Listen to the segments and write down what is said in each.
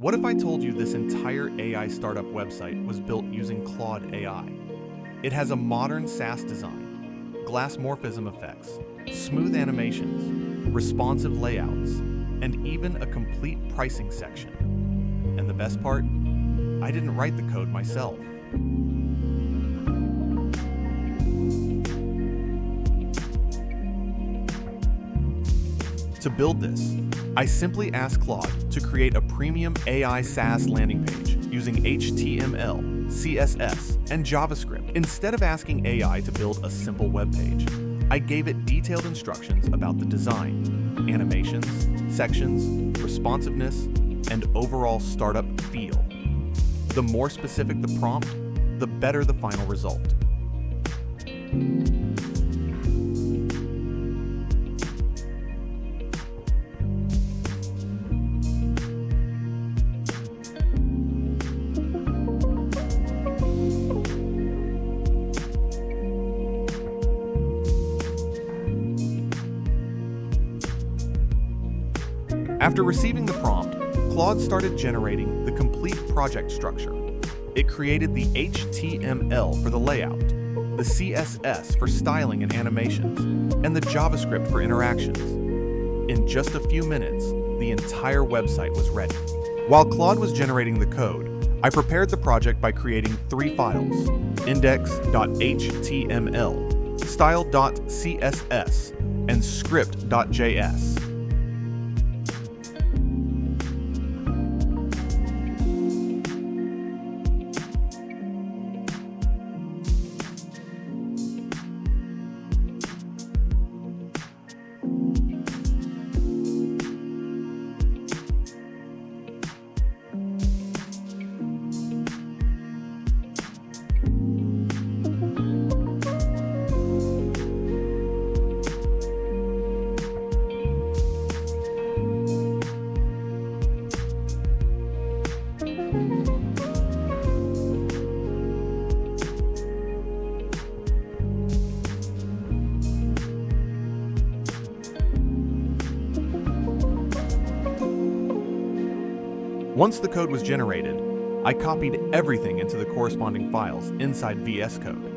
What if I told you this entire AI startup website was built using Claude AI? It has a modern SaaS design, Glassmorphism effects, smooth animations, responsive layouts, and even a complete pricing section. And the best part? I didn't write the code myself. To build this, I simply asked Claude to create a premium AI SaaS landing page using HTML, CSS, and JavaScript. Instead of asking AI to build a simple web page, I gave it detailed instructions about the design, animations, sections, responsiveness, and overall startup feel. The more specific the prompt, the better the final result. After receiving the prompt, Claude started generating the complete project structure. It created the HTML for the layout, the CSS for styling and animations, and the JavaScript for interactions. In just a few minutes, the entire website was ready. While Claude was generating the code, I prepared the project by creating 3 files: index.html, style.css, and script.js. Once the code was generated, I copied everything into the corresponding files inside VS Code.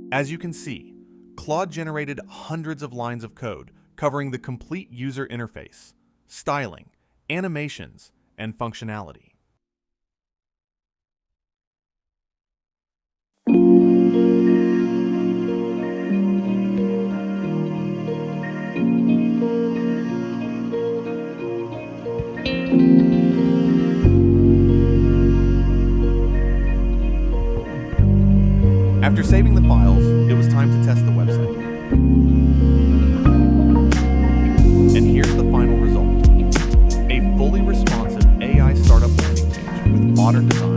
As you can see, Claude generated hundreds of lines of code covering the complete user interface, styling, animations, and functionality. After saving the files, it was time to test the website. And here's the final result: a fully responsive AI startup landing page with modern design,